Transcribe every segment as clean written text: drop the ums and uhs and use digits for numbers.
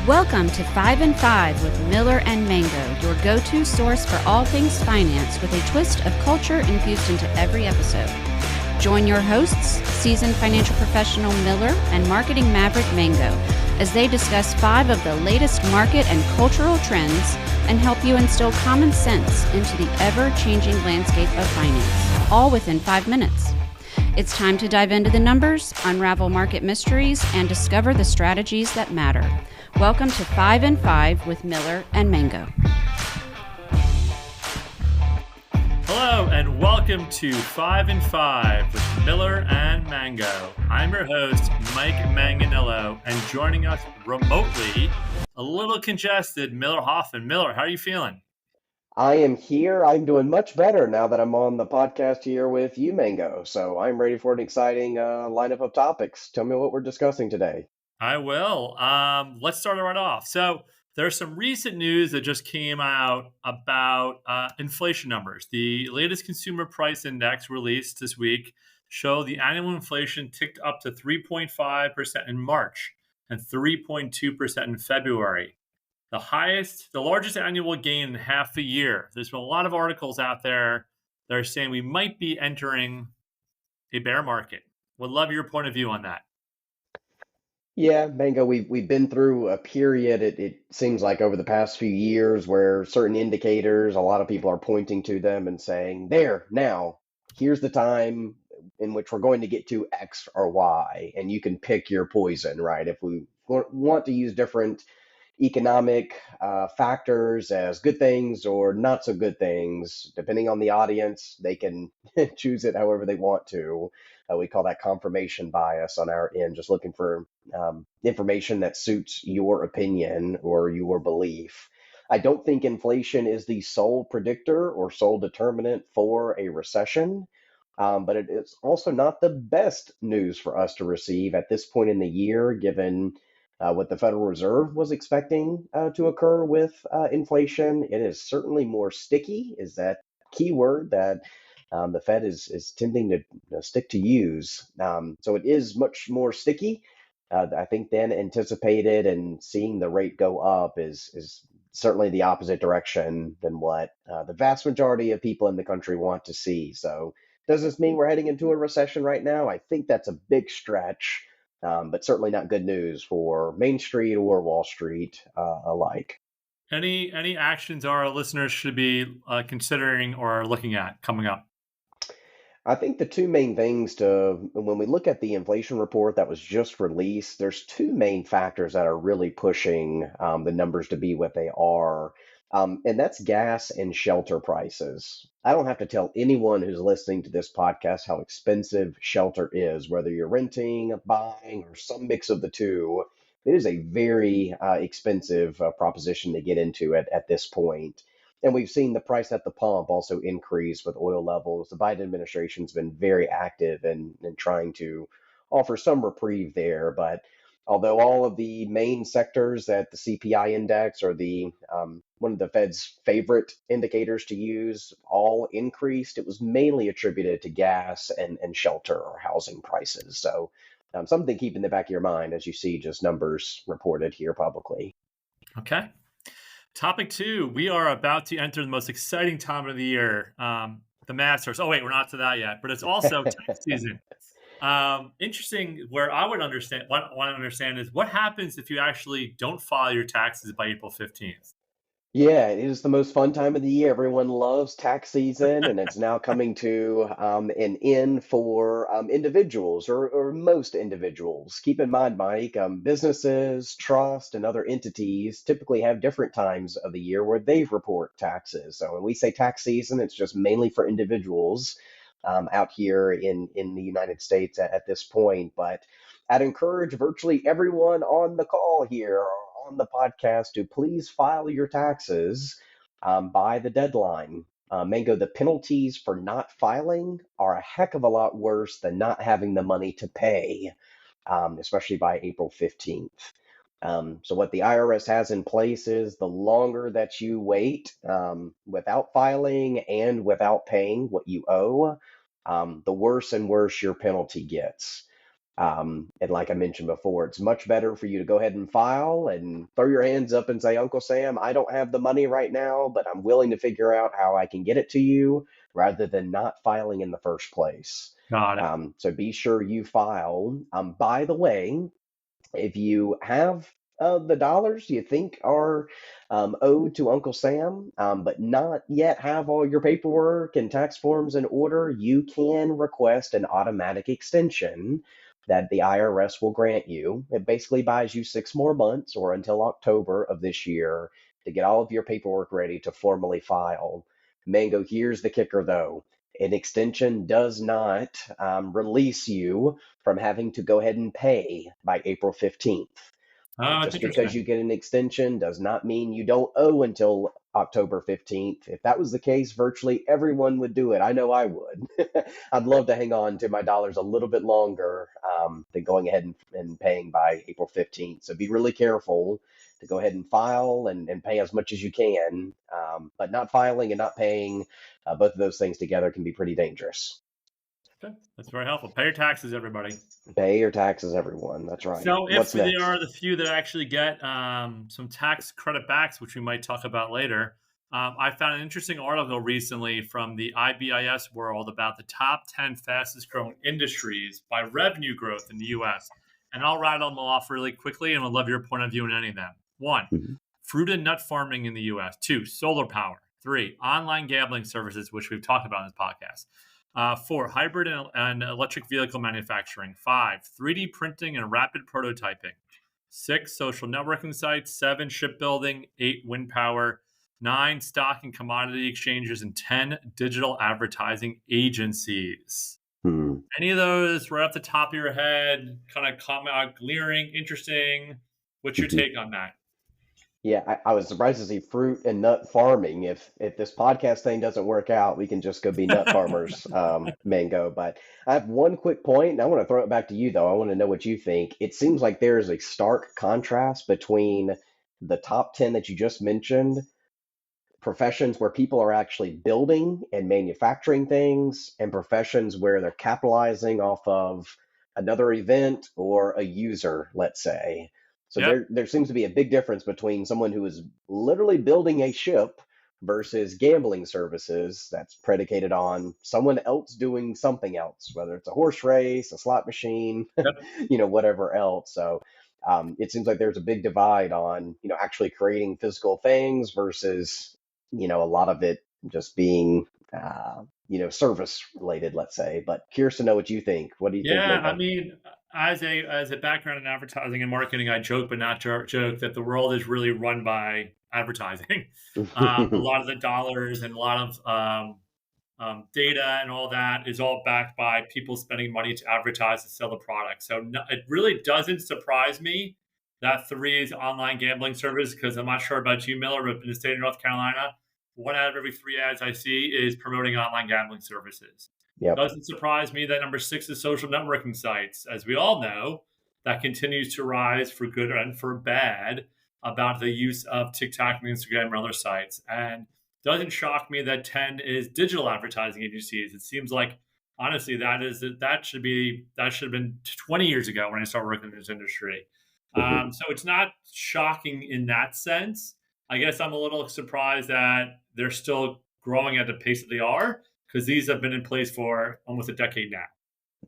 Welcome to 5 and 5 with Miller and Mango, your go-to source for all things finance with a twist of culture infused into every episode. Join your hosts, seasoned financial professional Miller and marketing maverick Mango, as they discuss 5 of the latest market and cultural trends and help you instill common sense into the ever-changing landscape of finance, all within 5 minutes. It's time to dive into the numbers, unravel market mysteries, and discover the strategies that matter. Welcome to 5 and 5 with Miller and Mango. Hello and welcome to 5 and 5 with Miller and Mango. I'm your host, Mike Manganello, and joining us remotely, a little congested, Miller Hoffman. Miller, how are you feeling? I am here. I'm doing much better now that I'm on the podcast here with you, Mango. So I'm ready for an exciting lineup of topics. Tell me what we're discussing today. I will. Let's start it right off. So there's some recent news that just came out about inflation numbers. The latest consumer price index released this week show the annual inflation ticked up to 3.5% in March and 3.2% in February. The largest annual gain in half a year. There's been a lot of articles out there that are saying we might be entering a bear market. Would love your point of view on that. Yeah, Mango, we've been through a period, it seems like over the past few years where certain indicators, a lot of people are pointing to them and saying, there, now, here's the time in which we're going to get to X or Y, and you can pick your poison, right? If we want to use different economic factors as good things or not so good things, depending on the audience, they can choose it however they want to. We call that confirmation bias on our end, just looking for information that suits your opinion or your belief. I don't think inflation is the sole predictor or sole determinant for a recession. But it is also not the best news for us to receive at this point in the year, given what the Federal Reserve was expecting to occur with inflation. It is certainly more sticky, is that key word that the Fed is tending to stick to use. So it is much more sticky, I think, than anticipated, and seeing the rate go up is certainly the opposite direction than what the vast majority of people in the country want to see. So does this mean we're heading into a recession right now? I think that's a big stretch, but certainly not good news for Main Street or Wall Street alike. Any actions our listeners should be considering or looking at coming up? I think the two main things when we look at the inflation report that was just released, there's two main factors that are really pushing the numbers to be what they are. And that's gas and shelter prices. I don't have to tell anyone who's listening to this podcast how expensive shelter is, whether you're renting, buying, or some mix of the two. It is a very expensive proposition to get into at this point. And we've seen the price at the pump also increase with oil levels. The Biden administration's been very active in trying to offer some reprieve there. But although all of the main sectors at the CPI index or the one of the Fed's favorite indicators to use all increased, it was mainly attributed to gas and shelter or housing prices. So something to keep in the back of your mind as you see just numbers reported here publicly. Okay. Topic 2, we are about to enter the most exciting time of the year, the Masters. Oh, wait, we're not to that yet, but it's also tax season. Interesting, where I would want to understand is what happens if you actually don't file your taxes by April 15th? Yeah, it is the most fun time of the year. Everyone loves tax season, and it's now coming to an end for individuals or most individuals. Keep in mind, Mike, businesses, trust, and other entities typically have different times of the year where they report taxes. So when we say tax season, it's just mainly for individuals out here in the United States at this point. But I'd encourage virtually everyone on the call here on the podcast to please file your taxes by the deadline. Mango, the penalties for not filing are a heck of a lot worse than not having the money to pay, especially by April 15th. So what the IRS has in place is the longer that you wait without filing and without paying what you owe, the worse and worse your penalty gets. And like I mentioned before, it's much better for you to go ahead and file and throw your hands up and say, Uncle Sam, I don't have the money right now, but I'm willing to figure out how I can get it to you rather than not filing in the first place. Got it. So be sure you file. By the way, if you have the dollars you think are owed to Uncle Sam, but not yet have all your paperwork and tax forms in order, you can request an automatic extension that the IRS will grant you. It basically buys you 6 more months or until October of this year to get all of your paperwork ready to formally file. Mango, here's the kicker though. An extension does not release you from having to go ahead and pay by April 15th. Oh, it's Just because interesting. you get an extension does not mean you don't owe until October 15th. If that was the case, virtually everyone would do it. I know I would. I'd love to hang on to my dollars a little bit longer than going ahead and paying by April 15th. So be really careful to go ahead and file and pay as much as you can. But not filing and not paying, both of those things together can be pretty dangerous. Okay. That's very helpful. Pay your taxes, everybody. Pay your taxes, everyone. That's right. So if What's there next? are the few that actually get some tax credit backs, which we might talk about later, I found an interesting article recently from the IBIS world about the top 10 fastest growing industries by revenue growth in the US. And I'll rattle them off really quickly and I'd love your point of view on any of them. One, Mhm. fruit and nut farming in the US. Two, solar power. Three, online gambling services, which we've talked about in this podcast. Four, hybrid and electric vehicle manufacturing. Five, 3D printing and rapid prototyping. Six, social networking sites. Seven, shipbuilding. Eight, wind power. Nine, stock and commodity exchanges. And 10, digital advertising agencies. Hmm. Any of those right off the top of your head kind of come out glaring, interesting? What's your take on that? Yeah, I was surprised to see fruit and nut farming. If this podcast thing doesn't work out, we can just go be nut farmers, Mango. But I have one quick point, and I want to throw it back to you, though. I want to know what you think. It seems like there is a stark contrast between the top 10 that you just mentioned, professions where people are actually building and manufacturing things, and professions where they're capitalizing off of another event or a user, let's say. So Yep. there seems to be a big difference between someone who is literally building a ship versus gambling services that's predicated on someone else doing something else, whether it's a horse race, a slot machine, Yep. whatever else. So it seems like there's a big divide on, actually creating physical things versus, a lot of it just being, service related, let's say. But curious to know what you think. What do you think, Yeah, I Mingo? mean, as a background in advertising and marketing, I joke but not joke that the world is really run by advertising. A lot of the dollars and a lot of data and all that is all backed by people spending money to advertise and sell the product. So no, it really doesn't surprise me that three is online gambling service because I'm not sure about you, Miller, but in the state of North Carolina, one out of every three ads I see is promoting online gambling services. Yep. Doesn't surprise me that number six is social networking sites. As we all know, that continues to rise for good and for bad about the use of TikTok and Instagram and other sites. And doesn't shock me that 10 is digital advertising agencies. It seems like honestly that should have been 20 years ago when I started working in this industry. Mhm. So it's not shocking in that sense. I guess I'm a little surprised that they're still growing at the pace that they are because these have been in place for almost a decade now.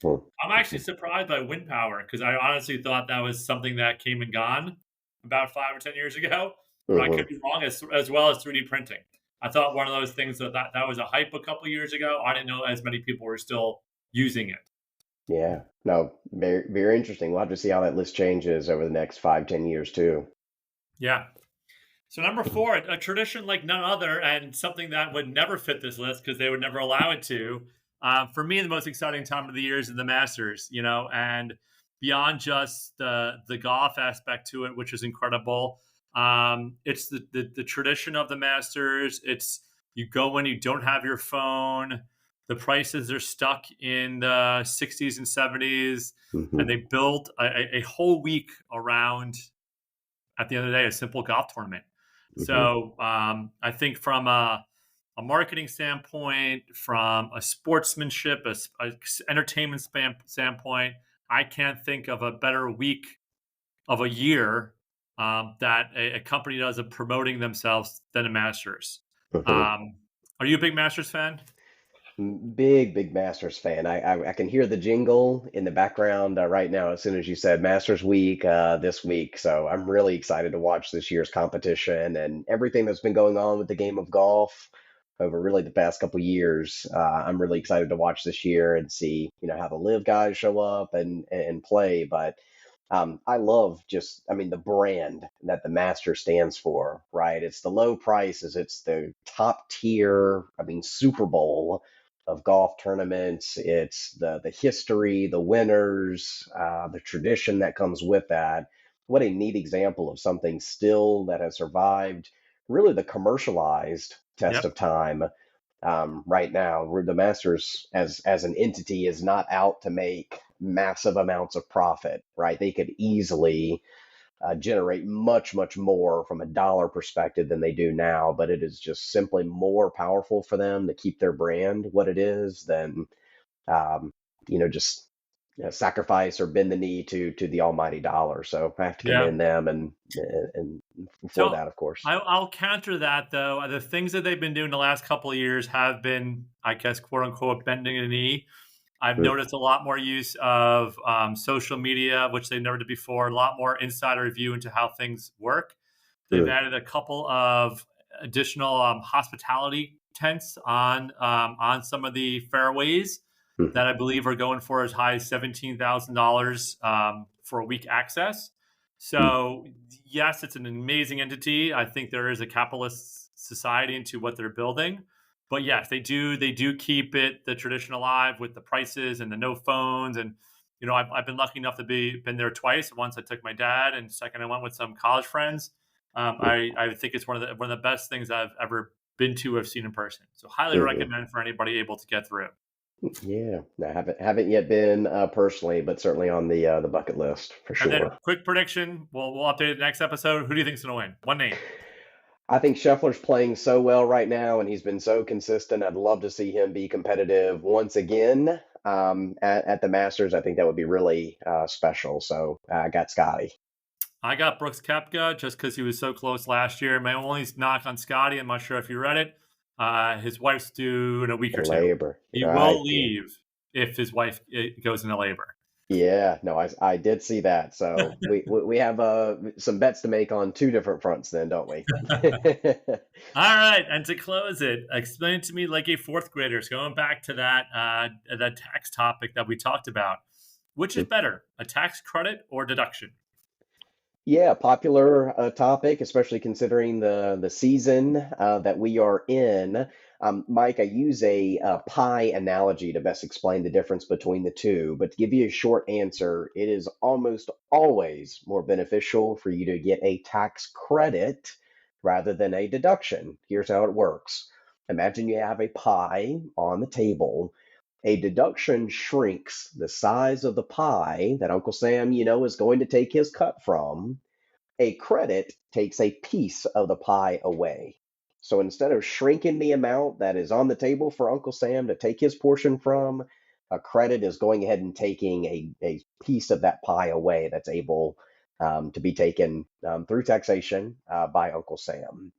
Mhm. I'm actually surprised by wind power because I honestly thought that was something that came and gone about 5 or 10 years ago, but I could Mhm. be wrong as well as 3D printing. I thought one of those things that was a hype a couple years ago. I didn't know as many people were still using it. Yeah. No, very, very interesting. We'll have to see how that list changes over the next 5, 10 years too. Yeah. So number four, a tradition like none other, and something that would never fit this list because they would never allow it to. For me, the most exciting time of the year is the Masters, and beyond just the golf aspect to it, which is incredible. It's the tradition of the Masters. It's you go when you don't have your phone. The prices are stuck in the 60s and 70s, and Hmm. they built a whole week around, at the end of the day, a simple golf tournament. Hmm. So I think from a marketing standpoint, from a sportsmanship, a entertainment standpoint, I can't think of a better week of a year that a company does of promoting themselves than a Masters. Mhm. Um, are you a big Masters fan? Big Masters fan. I can hear the jingle in the background right now as soon as you said Masters Week this week. So I'm really excited to watch this year's competition and everything that's been going on with the game of golf over really the past couple years. I'm really excited to watch this year and see, how the live guys show up and play. But I love I mean, the brand that the Master stands for, right? It's the low prices, it's the top tier, I mean, Super Bowl of golf tournaments. It's the history, the winners, the tradition that comes with that. What a neat example of something still that has survived really the commercialized test Yep. of time right now, where the Masters as an entity is not out to make massive amounts of profit, right? They could easily generate much more from a dollar perspective than they do now, but it is just simply more powerful for them to keep their brand what it is than um, just sacrifice or bend the knee to the almighty dollar. So I have to Yeah. commend them and for So that, of course. I'll counter that though. The things that they've been doing the last couple of years have been, I guess, quote unquote, bending a knee. I've Mm, noticed a lot more use of social media, which they never did before. A lot more insider view into how things work. They've mm, added a couple of additional hospitality tents on some of the fairways mm, that I believe are going for as high as $17,000 for a week access. mm, So yes, it's an amazing entity. I think there is a capitalist society into what they're building, but yes, they do keep it the tradition alive with the prices and the no phones. And I've been lucky enough to been there twice. Once I took my dad, and second I went with some college friends. mm, I think it's one of the best things I've ever been to, have seen in person. So highly mm. recommend for anybody able to get through. Yeah, I haven't yet been personally, but certainly on the bucket list for And then sure. quick prediction. We'll update it next episode. Who do you think's going to win? One name. I think Scheffler's playing so well right now, and he's been so consistent. I'd love to see him be competitive once again at the Masters. I think that would be really special. So I got Scotty. I got Brooks Koepka just because he was so close last year. My only knock on Scotty, I'm not sure if you read it. His wife's due in a week or two. Labor, He will right? Yeah. leave if his wife goes into labor. Yeah, no, I did see that. So we have some bets to make on two different fronts then, don't we? All right, and to close it, explain it to me like a fourth grader. So going back to that tax topic that we talked about, which is better, a tax credit or deduction? Yeah, popular topic, especially considering the season that we are in. Mike, I use a, pie analogy to best explain the difference between the two. But to give you a short answer, it is almost always more beneficial for you to get a tax credit rather than a deduction. Here's how it works. Imagine you have a pie on the table. A deduction shrinks the size of the pie that Uncle Sam, is going to take his cut from. A credit takes a piece of the pie away. So instead of shrinking the amount that is on the table for Uncle Sam to take his portion from, a credit is going ahead and taking a piece of that pie away that's able to be taken through taxation by Uncle Sam.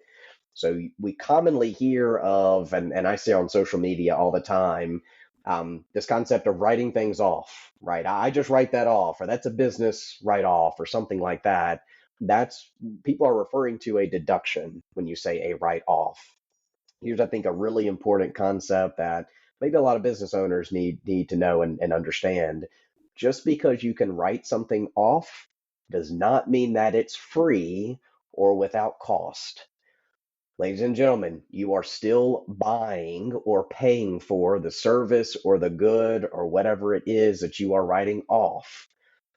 So we commonly hear of, and I see on social media all the time, this concept of writing things off, right? I just write that off, or that's a business write off, or something like that. That's People are referring to a deduction when you say a write off. Here's, I think, a really important concept that maybe a lot of business owners need to know and understand. Just because you can write something off does not mean that it's free or without cost. Ladies and gentlemen, you are still buying or paying for the service or the good or whatever it is that you are writing off.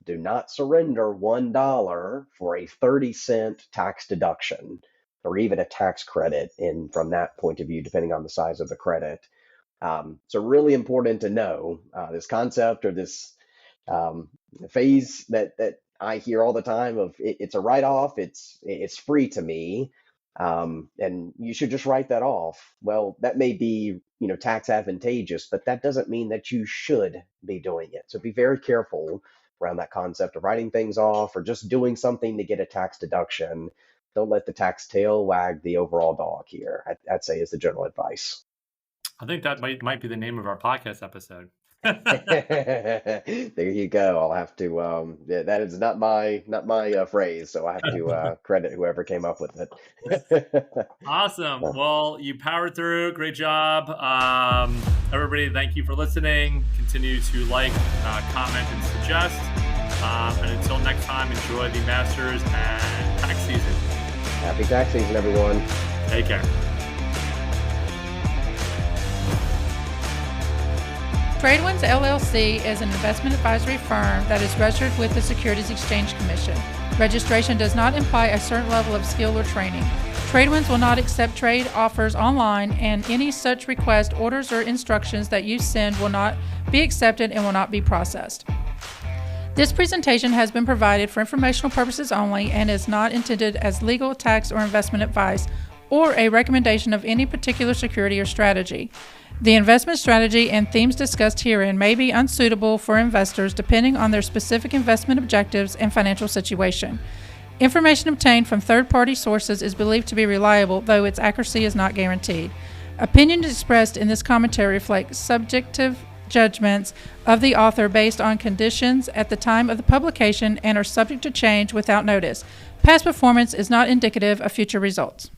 Do not surrender $1 for a 30-cent tax deduction or even a tax credit in from that point of view, depending on the size of the credit. So really important to know this concept or this um, phase that I hear all the time of it's a write-off, it's free to me. And you should just write that off. Well, that may be, tax advantageous, but that doesn't mean that you should be doing it. So be very careful around that concept of writing things off or just doing something to get a tax deduction. Don't let the tax tail wag the overall dog here, I'd say is the general advice. I think that might be the name of our podcast episode. There you go. I'll have to. Yeah, that is not my phrase, so I have to credit whoever came up with it. Awesome. Well, you powered through. Great job. Everybody, thank you for listening. Continue to like, comment, and suggest. And until next time, enjoy the Masters and tax season. Happy tax season, everyone. Take care. TradeWinds LLC is an investment advisory firm that is registered with the Securities Exchange Commission. Registration does not imply a certain level of skill or training. TradeWinds will not accept trade offers online, and any such request, orders, or instructions that you send will not be accepted and will not be processed. This presentation has been provided for informational purposes only and is not intended as legal, tax, or investment advice or a recommendation of any particular security or strategy. The investment strategy and themes discussed herein may be unsuitable for investors depending on their specific investment objectives and financial situation. Information obtained from third-party sources is believed to be reliable, though its accuracy is not guaranteed. Opinions expressed in this commentary reflect subjective judgments of the author based on conditions at the time of the publication and are subject to change without notice. Past performance is not indicative of future results.